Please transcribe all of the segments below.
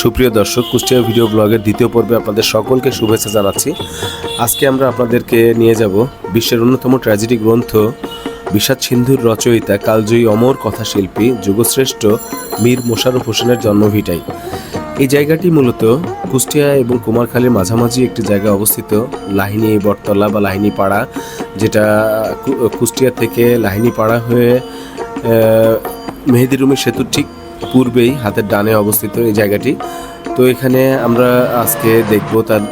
সুপ্রিয় দর্শক, কুষ্টিয়া ভিডিও ব্লগের দ্বিতীয় পর্বে আপনাদের সকলকে শুভেচ্ছা জানাচ্ছি। আজকে আমরা আপনাদেরকে নিয়ে যাব বিশ্বের অন্যতম ট্র্যাজেডি গ্রন্থ বিষাদ সিন্ধুর রচয়িতা কালজয়ী অমর কথাশিল্পী যুগশ্রেষ্ঠ মীর মোশাররফ হোসেনের জন্মভিটায়। এই জায়গাটি মূলত কুষ্টিয়া এবং কুমারখালীর মাঝামাঝি একটি জায়গায় অবস্থিত, লাহিনী বটতলা বা লাহিনী পাড়া, যেটা কুষ্টিয়া থেকে লাহিনী পাড়া হয়ে মেহেদি রুমি সেতুর ঠিক পূর্বেই হাতের ডানে অবস্থিত এই জায়গাটি। তো এখানে আমরা আজকে দেখব তার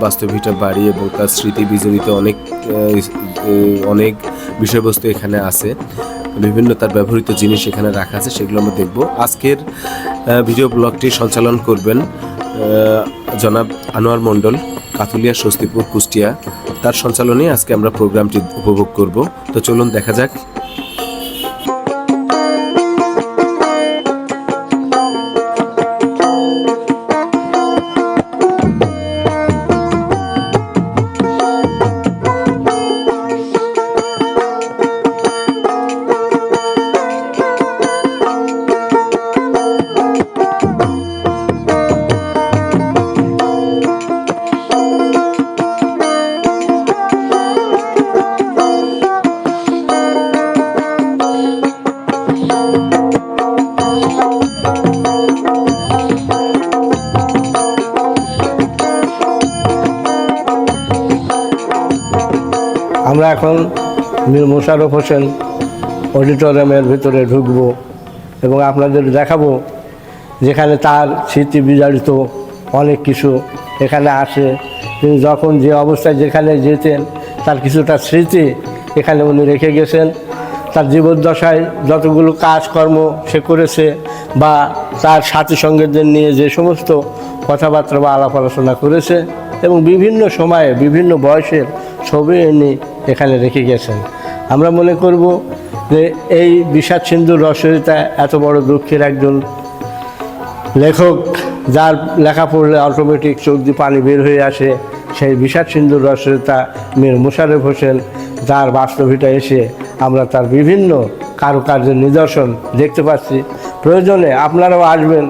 বাস্তবিকটা বাড়ি এবং তার স্মৃতি বিজড়িত অনেক বিষয়বস্তু এখানে আছে, বিভিন্ন তার ব্যবহৃত জিনিস এখানে রাখা আছে, সেগুলো আমরা দেখব। আজকের ভিডিও ব্লগটি সঞ্চালন করবেন জনাব আনোয়ার মণ্ডল, কাতুলিয়া স্বস্তিপুর, কুষ্টিয়া। তার সঞ্চালনে আজকে আমরা প্রোগ্রামটি উপভোগ করব। তো চলুন দেখা যাক। আমরা এখন মীর মোশাররফ হোসেন অডিটোরিয়ামের ভিতরে ঢুকব এবং আপনাদের দেখাবো যেখানে তার স্মৃতি বিজড়িত অনেক কিছু এখানে আসে। তিনি যখন যে অবস্থায় যেখানে যেতেন তার কিছুটা স্মৃতি এখানে উনি রেখে গেছেন। তার জীবদ্দশায় যতগুলো কাজকর্ম সে করেছে বা তার সাথী সঙ্গীদের নিয়ে যে সমস্ত কথাবার্তা বা আলাপ আলোচনা করেছে এবং বিভিন্ন সময়ে বিভিন্ন বয়সের ছবি এনে এখানে রেখে গেছেন। আমরা মনে করব যে এই বিষাদ সিন্ধুর রচয়িতা এত বড় দুঃখের একজন লেখক, যার লেখা পড়লে অটোমেটিক চোখ দিয়ে পানি বের হয়ে আসে, সেই বিষাদ সিন্ধুর রচয়িতা মীর মোশাররফ হোসেন, যার বাস্তবিকটা এসে আমরা তার বিভিন্ন কারুকার্যের নিদর্শন দেখতে পাচ্ছি। প্রয়োজনে আপনারাও আসবেন,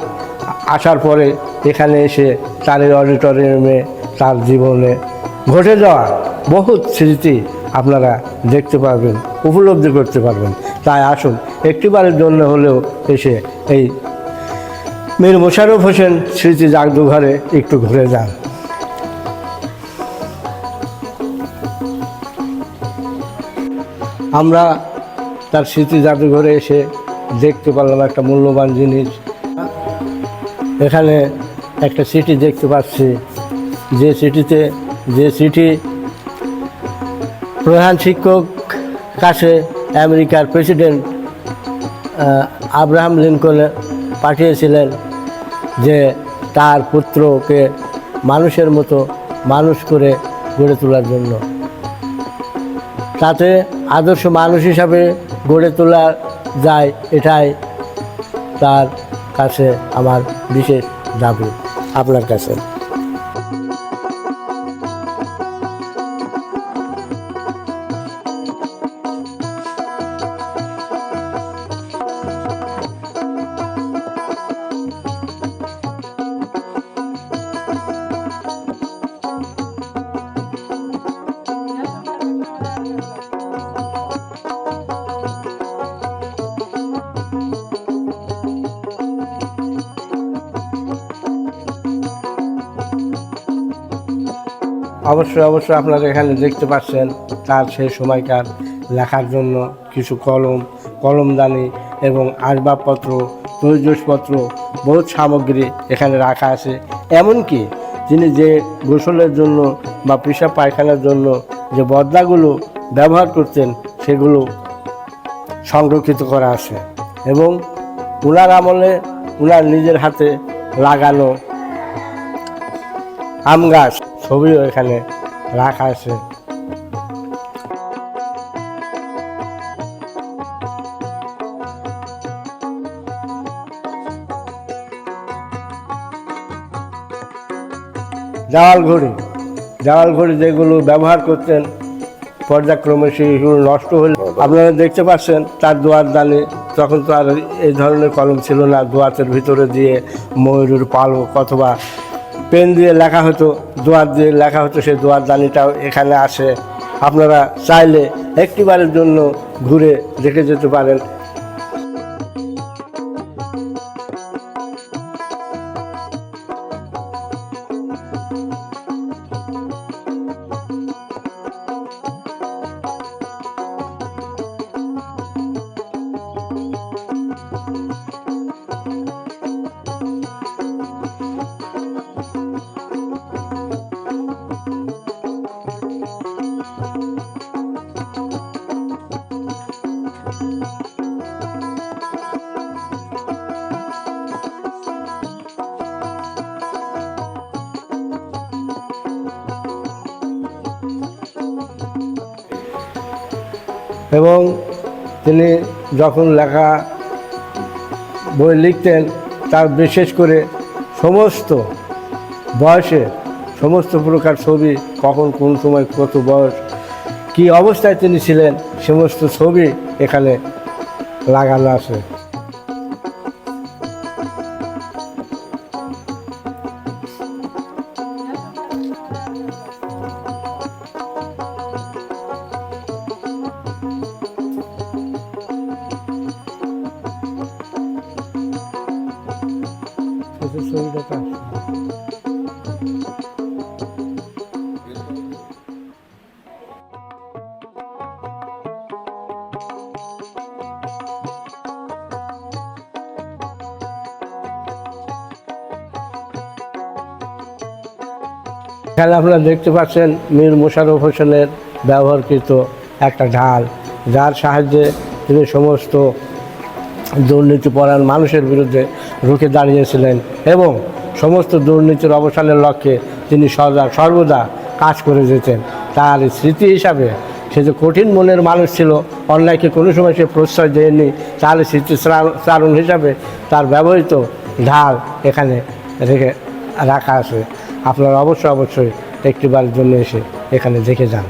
আসার পরে এখানে এসে তার এই অডিটোরিয়ামে তার জীবনে ঘটে যাওয়া বহুত স্মৃতি আপনারা দেখতে পারবেন, উপলব্ধি করতে পারবেন। তাই আসুন, একটিবারের জন্য হলেও এসে এই মীর মোশাররফ হোসেন স্মৃতি জাদুঘরে একটু ঘুরে যান। আমরা তার স্মৃতি জাদুঘরে এসে দেখতে পারলাম একটা মূল্যবান জিনিস। এখানে একটা চিঠি দেখতে পাচ্ছি, যে চিঠি প্রধান শিক্ষক কাছে আমেরিকার প্রেসিডেন্ট আব্রাহাম লিঙ্কন পাঠিয়েছিলেন যে তার পুত্রকে মানুষের মতো মানুষ করে গড়ে তোলার জন্য, তাতে আদর্শ মানুষ হিসাবে গড়ে তোলা যায়, এটাই তার কাছে আমার বিশেষ দাবি আপনার কাছে। অবশ্যই আপনারা এখানে দেখতে পাচ্ছেন তার সেই সময়কার লেখার জন্য কিছু কলমদানি এবং আসবাবপত্র, তৈজসপত্র, বহুত সামগ্রী এখানে রাখা আছে। এমনকি তিনি যে গোসলের জন্য বা পেশাব পায়খানার জন্য যে বদলাগুলো ব্যবহার করতেন সেগুলো সংরক্ষিত করা আছে এবং উনার আমলে উনার নিজের হাতে লাগানো আম গাছ ছবিও এখানে রাখা আছে। দেওয়াল ঘড়ি যেগুলো ব্যবহার করতেন পর্যায়ক্রমে সেগুলো নষ্ট হলে আপনারা দেখতে পাচ্ছেন তার দোয়ার দানে তখন তো আর এই ধরনের কলম ছিল না, দোয়াতের ভিতরে দিয়ে ময়ূরের পালক অথবা পেন দিয়ে লেখা হতো, দোয়াত দিয়ে লেখা হতো। সেই দোয়াত দানিটাও এখানে আসে, আপনারা চাইলে একটিবারের জন্য ঘুরে দেখে যেতে পারেন। এবং তিনি যখন লেখা বই লিখতেন, তার বিশেষ করে সমস্ত বয়সে সমস্ত প্রকার ছবি, কখন কোন সময় কত বয়স কী অবস্থায় তিনি ছিলেন, সমস্ত ছবি এখানে লাগানো আছে। ছবিটা এখানে আপনারা দেখতে পাচ্ছেন মীর মোশাররফ হোসেনের ব্যবহারকৃত একটা ঢাল, যার সাহায্যে তিনি সমস্ত দুর্নীতিপরায়ণ মানুষের বিরুদ্ধে রুখে দাঁড়িয়েছিলেন এবং সমস্ত দুর্নীতির অবসানের লক্ষ্যে তিনি সর্বদা কাজ করে যেতেন। তার স্মৃতি হিসাবে সে যে কঠিন মনের মানুষ ছিল, অন্যায়কে কোনো সময় সে প্রশ্রয় দেয়নি, তার স্মৃতিচারণ হিসাবে তার ব্যবহৃত ঢাল এখানে রাখা আছে। আপনারা অবশ্যই একটিবারের জন্য এসে এখানে দেখে যান।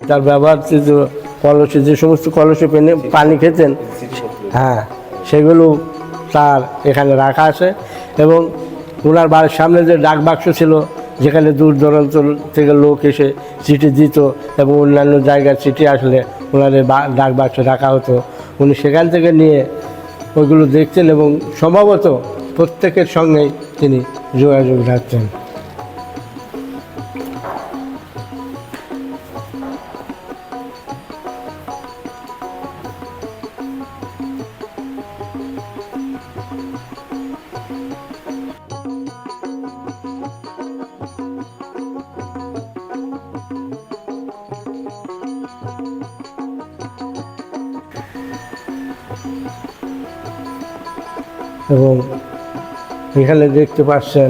তার ব্যবহৃত কলসে, যে সমস্ত কলসে পানি খেতেন, হ্যাঁ, সেগুলো তার এখানে রাখা আছে। এবং ওনার বাড়ির সামনে যে ডাক বাক্স ছিল, যেখানে দূর দূরান্ত থেকে লোক এসে চিঠি দিত এবং অন্যান্য জায়গার চিঠি আসলে ওনাদের ডাক বাক্সে রাখা হতো। উনি সেখান থেকে নিয়ে ওইগুলো দেখতেন এবং সম্ভবত প্রত্যেকের সঙ্গেই তিনি যোগাযোগ রাখতেন। এবং এখানে দেখতে পাচ্ছেন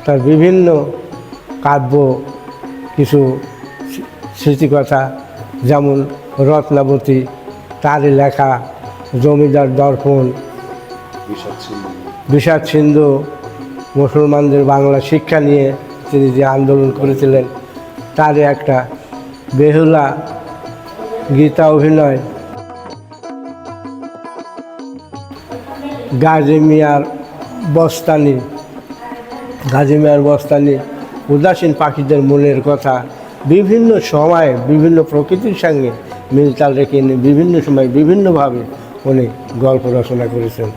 তার বিভিন্ন কাব্য, কিছু স্মৃতিকথা, যেমন রত্নাবতী, তারই লেখা জমিদার দর্পণ, বিষাদ সিন্ধু, মুসলমানদের বাংলা শিক্ষা নিয়ে তিনি যে আন্দোলন করেছিলেন তারই একটা, বেহুলা, গীতা অভিনয়, গাজী মিয়ার বস্তানি, উদাসীন পাখিদের মনের কথা, বিভিন্ন সময়ে বিভিন্ন প্রকৃতির সঙ্গে মিলতাল রেখে বিভিন্ন সময় বিভিন্নভাবে উনি গল্প রচনা করেছেন।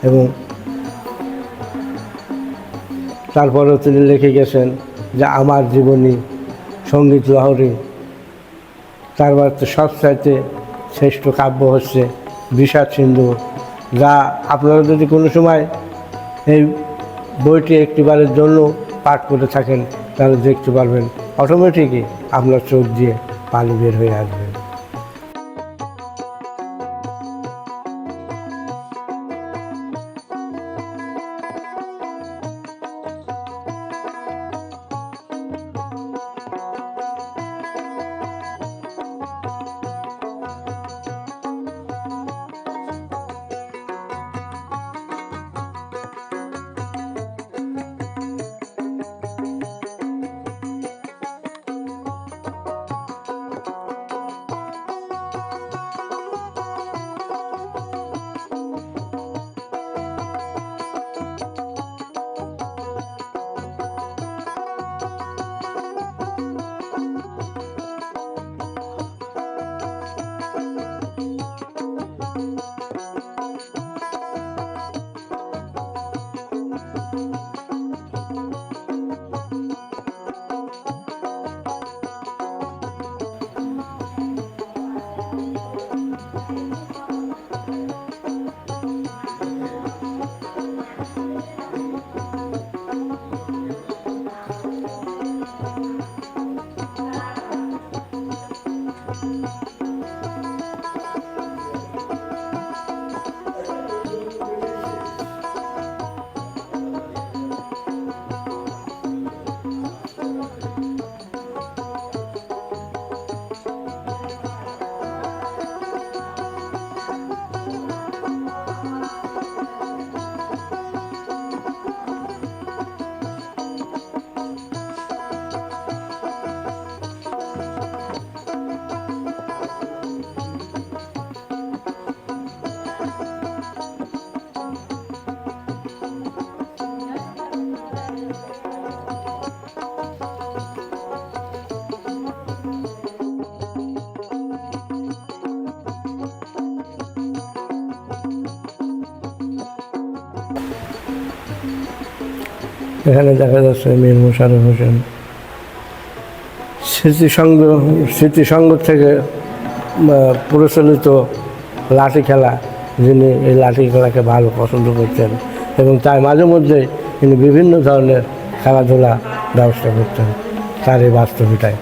এবং তারপরেও তিনি লিখে গেছেন যে আমার জীবনী, সঙ্গীত লহরী, তারপর তো সবচাইতে শ্রেষ্ঠ কাব্য হচ্ছে বিষাদ সিন্ধু, যা আপনারা যদি কোনো সময় এই বইটি একটিবারের জন্য পাঠ করে থাকেন তাহলে দেখতে পারবেন অটোমেটিকই আপনার চোখ দিয়ে পানি বের হয়ে আসবে। এখানে দেখা যাচ্ছে মীর মোশাররফ হোসেন স্মৃতিসংঘ থেকে প্রচলিত লাঠি খেলা, যিনি এই লাঠি খেলাকে ভালো পছন্দ করতেন এবং তাই মাঝে মধ্যে তিনি বিভিন্ন ধরনের খেলাধুলা ব্যবস্থা করতেন তার এই বাস্তবিতায়।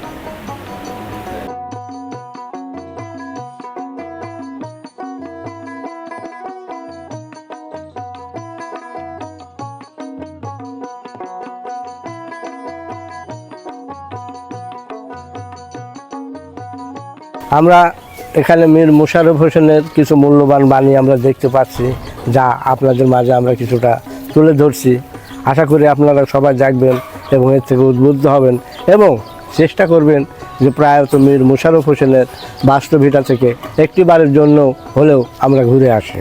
আমরা এখানে মীর মোশাররফ হোসেনের কিছু মূল্যবান বাণী আমরা দেখতে পাচ্ছি, যা আপনাদের মাঝে আমরা কিছুটা তুলে ধরছি। আশা করি আপনারা সবাই দেখবেন এবং এর থেকে উদ্বুদ্ধ হবেন এবং চেষ্টা করবেন যে প্রয়াত মীর মোশাররফ হোসেনের বাস্তবিতা থেকে একটিবারের জন্য হলেও আমরা ঘুরে আসি।